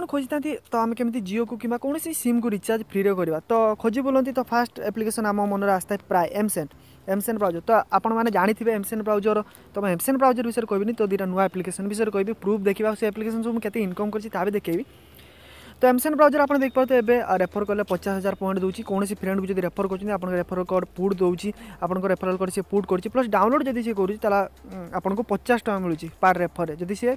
जन खोजी था तो आम केमी जियो को कि कौन सिम को रिचार्ज फ्री करवा तो खोजी बोलती तो फास्ट एप्लिकेशन आम मन आसता है प्राय एमसेन ब्राउजर तो आपण मैंने जानी एमसेन ब्राउजर तो मैं एमसेन ब्राउजर विषय कहबी तो दुटा नुआ एप्लिकेशन विषय कहबी प्रूफ देखा से एप्लिकेशन सब मुझे इनकम कर देखेबी। तो एमसेन ब्राउजर आप देख पाते हैं रेफर कले 50,000 पॉइंट दूसरी कौन फ्रेंड को जब रेफर कर रेफर कोड पुट दूसरी आपको रेफरल कोड से पुट कर प्लस डाउनलोड जब सी आपको 50 टका मिलूँ पर रेफर जब सी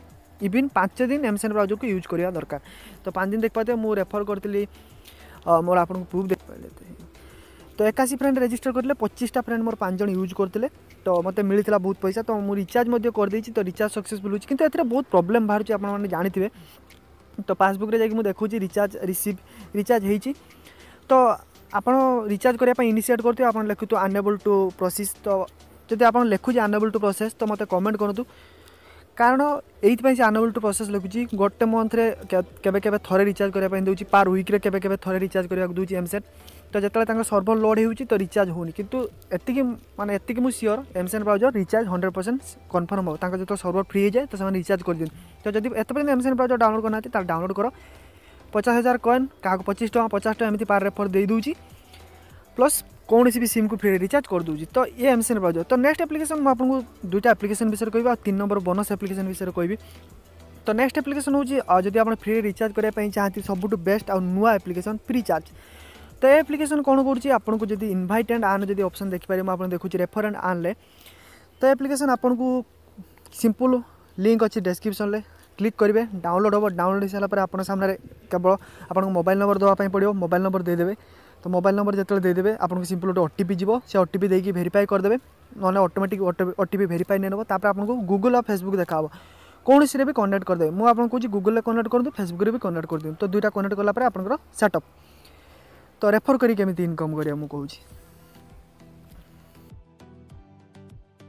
इवन 5 दिन एमसेन ब्राउजर को यूज करवा दरकार तो 5 दिन देख पाते मुझे रेफर करी मोर आपको प्रूफ देख पाते तो 81 फ्रेंड रेजिस्टर करते 25टा फ्रेंड मोर 5 जन यूज करते तो मत मिलता बहुत पैसा तो मुझे रिचार्ज करदे तो रिचार्ज सक्सेसफुल होती किंतु एथिरे बहुत प्रॉब्लम बाहर आपने जानी तो पासबुक रे जाकि देखूँ रिचार्ज रिसीव रिचार्ज होती तो आपड़ रिचार्ज करने इनिशिएट करते आप लिखु तो अनेबल टू प्रोसेस तो जब आप लिखुचे अनेबल टू प्रोसेस तो मत कमेंट करूँ कारण ये अनेबल टू प्रोसेस लिखुची गोटे मंथरे केबे थरे रिचार्ज करने दूसरी पार वीक्रे केबे थरे रिचार्ज करने दूसरी एमसेन तो जिते सर्वर लोड होती तो रिचार्ज होनी किंतु एतिकी माने एतिकी मु श्योर एमसेन ब्राउजर रिचार्ज 100% कन्फर्म हो जो सर्वर फ्री हो जाए तो से रिचार्ज कर दिखाँ तो जब एत एमसेन ब्राउजर डाउनलोड करना डाउनलोड कर 50,000 कॉइन क्या 25 टका 50 टका एमती पार रेफर दे दूँगी प्लस कौन भी सिम को फ्री रिचार्ज कर दूँगी तो ये एमसेन ब्राउजर तो नेक्स्ट एप्लिकेशन मुझे आपको दुईटा एप्लिकेशन विषय कह 3 नंबर बोनस एप्लिकेशन विषय कह तो नेक्स्ट एप्लिकेशन हूँ जब आप फ्री रिचार्ज करने चाहती सबुठ बेस्ट आ नुआ एप्लिकेशन फ्री चार्ज तो ये एप्लिकेशन कौन करूँ जब इनभाइट एंड आन जब ऑप्शन देखिए मुझे देखूँ रेफर एंड आन ले तो एप्लिकेशन आपन को सिंपल लिंक अच्छी डिस्क्रिप्शन ले क्लिक करेंगे डाउनलोड हम डाउनलोड हो सारापर आप सामने केवल आपको मोबाइल नंबर देवाई पड़ो मोबाइल नंबर देदेवे तो मोबाइल नंबर जो देदेवे आपको सिंपल गोटे ओटीपी जीव से ओटीपी देकी वेरीफाई करदे ना ऑटोमेटिक ओटीपी वेरीफाई नहीं नब तापर आपको गूगल और फेसबुक देखा कौन सी भी कनेक्ट करदे मुझे आपको कहूँ गूगल कनेक्ट कर दूँ फेसबुक भी कनेक्ट कर दूँ तो दुईटा कनेक्ट कलापर आपंकर सेटअप तो रेफर करी केमी इनकम करिया मु कहूँ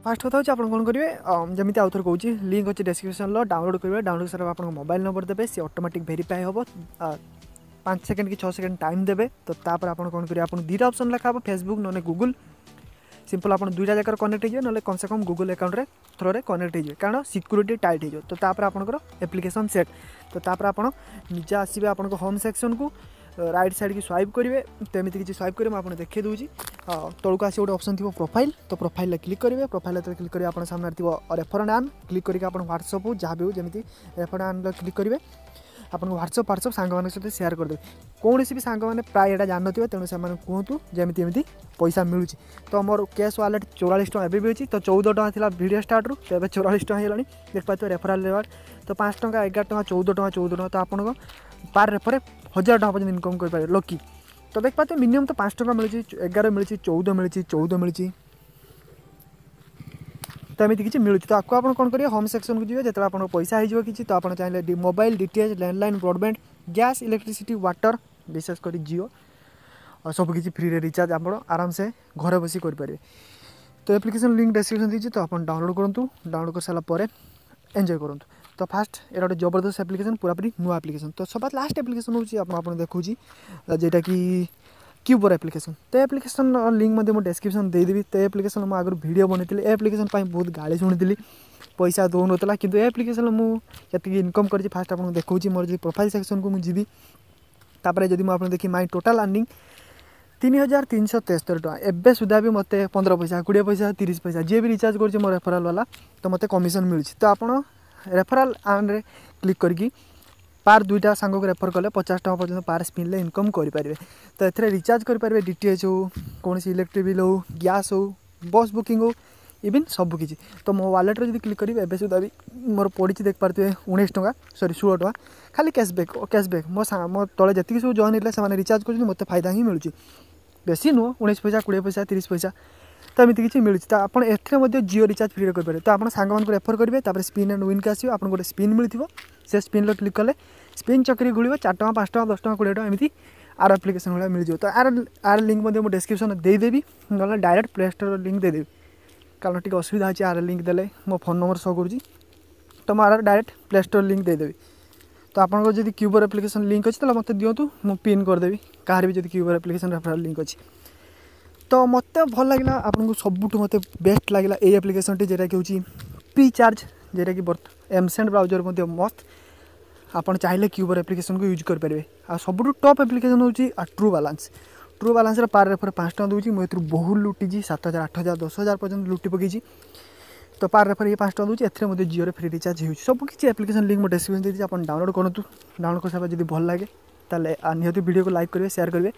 फास्ट कथा होची आपण कोन करिवे जमिति आउथर कहूँ लिंक अच्छे डिस्क्रिप्शन लो डाउनलोड करेंगे डाउनलोड सारा आपन मोबाइल नंबर देबे सी ऑटोमेटिक वेरीफाई हम 5 सेकंड कि 6 सेकंड टाइम देबे तो तापर आपन कोन करिवे आपन दुईटा ऑप्शन लिखा हम फेसबुक नने गूगल सिंपल आप दुईटा जगह कनेक्ट हो ना कम से कम गूगल अकाउंट रे थ्रो रे कनेक्ट हो कारण सिक्यूरीटी टाइट हो तो तापर आपनकर एप्लिकेशन सेट तो तापर आपन निजे आसीबे आपन होम सेक्शन को राइट साइड की स्वाइप करेंगे तो एमती किसी स्वाइप करेंगे आपको देखे दूसरी तौक आसी गोटे ऑप्शन थी प्रोफाइल तो प्रोफाइल क्लिक करेंगे प्रोफाइल क्लिक करेंगे आप सामने थी रेफर एंड आन क्लिक करके आप व्हाट्सअप जहाँ भी हो जमी रेफर एंड आन क्लिक करेंगे आपको व्हाट्सअप सांग मान सहित सेयार करदे कौन भी सांग मैंने प्राय यहाँ जानते तेणु से कहतु जमी एमती पैसा मिलूँ तो मोर कैश वालेट 44 टका एवं भी अच्छी तो 14 टका था वीडियो स्टार्ट रू तो 44 टका होगा देख पाते रेफराल रिवार्ड तो 5 टका 11 टका 14 टका तो आपको पार रेफर 1000 टका पर्यटन इनकम कर लकी तो देख पाते मिनिमम तो 5 टका मिली 11 मिली 14 मिली 14 मिली तो एमती किसी मिलूँ तो आपको आप कौन करिए होम सेक्शन को जी जो आप पैसा हो कि तो आप चाहिए mobile DTH landline broadband gas electricity water विशेषकर जियो और सब किसी फ्री रे रिचार्ज आप आराम से घर बसी करेंगे तो एप्लिकेशन लिंक डिस्क्रिप्शन दीजिए तो आप डाउनलोड करूँ डाउनलोड कर सारापर एंजॉय करूँ तो फास्ट ये गोटे जबरदस्त एप्लिकेशन पूरापूरी नुआ एप्लिकेशन तो सब लास्ट एप्लिकेशन हूँ देखूँ जेटा कि क्यूबर एप्लिकेशन तो एप्लिकेशन लिंक मुझे डिस्क्रिप्शन देदेवी तो एप्लिकेशन मुझे आगे वीडियो बनई एप्लिकेशन बहुत गाड़ी शुणी पैसा दौन ना कि एप्लिकेशन मुझे इनकम कर फास्ट आपको देखूँ मोर जो प्रोफाइल सेक्शन को मुझे तापर जब मुझे देखी माई टोटाल अर्निंग 3,373 टका एवं सुधा भी मत 15 पैसा 20 पैसा 30 पैसा जी भी रिचार्ज कर मो रेफराल वाला तो मत कमिशन मिली तो आप रेफराल आन रे क्लिक करके पार दुईटा सांग को रेफर कले 50 टका पर्यटन पार स्पिन ले इनकम करेंगे तो ये रिचार्ज करेंगे डीटीएच हो कौन इलेक्ट्रिक बिल हो गैस हो बस बुकिंग हो इवन सब किसी तो मो वालेट रे क्लिक करी एवं सुधा भी मोर पड़ी देख पारे 19 टका सॉरी 16 टका खाली कैशबैक मो तले जी सब जॉइन होते हैं रिचार्ज कर मत फायदा ही मिलूँ बेसी नुह 19 पैसा 20 पैसा 30 पैसा तो एमती किसी मिलूँ तो आप जियो रिचार्ज फ्री करेंगे तो आप सांग को रेफर करेंगे स्पिन एंड विन के आसो आप गोटे स्पिन मिलती से स्पिन क्लिक कले स्पिन चक्री गुड़ 4 टका 5 टका 10 टका 20 टका एमती आर एप्लिकेशन भाई मिल जाए तो आर लिंक मुझे डिस्क्रिप्शन देदेवी ना डायरेक्ट प्ले स्टोर लिंक देदेवी कारण टी असुविधा अच्छी आर लिंक देले मो फोन नंबर शो करुँची तो मुझे डायरेक्ट प्ले स्टोर लिंक देदेवी तो आपको जब क्यूबर एप्लिकेशन लिंक अच्छी तो मत दिंतु मुझे पिन करदेवी कहीं भी जब क्यूबर एप्लिकेशन रेफरल लिंक अच्छी तो मत भल लगे आपको सबुठ मत बेस्ट लगे ये एप्लिकेशन टी जेटा कि फ्री चार्ज जेटा कि एमसेन ब्राउजर मस्त आपन चाहिए क्यूबर एप्लिकेशन को यूज करेंगे। आ सब टॉप एप्लिकेशन हूँ ट्रू बालांस पार रेफर 5 टका दूसरी मुझे बहुत लुटी 7,000 8,000 10,000 पर्यटन लुटी पकई। तो पार रेफर ये 5 टका दूसरी ए जियो फ्री रिचार्ज हो सब किसी एप्लिकेशन लिंक मैं डिस्क्रिप्शन देती आप डाउनलोड करूँ। डाउनलोड कर सारा जब भल लगे निहत वीडियो को लाइक करेंगे शेयर करेंगे।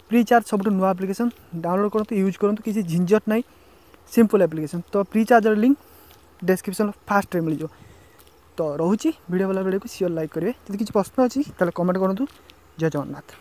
फ्री चार्ज सब नुआ एप्लिकेशन डाउनलोड करूँ यूज करूँ किसी झंझट नहीं सिंपल एप्लिकेशन। तो free charger link description fast मिल जाओ। तो रोची वीडियो वाला वीडियो को सियोर लाइक करेंगे। यदि किसी प्रश्न अच्छी कमेंट करूँ। जय जगन्नाथ।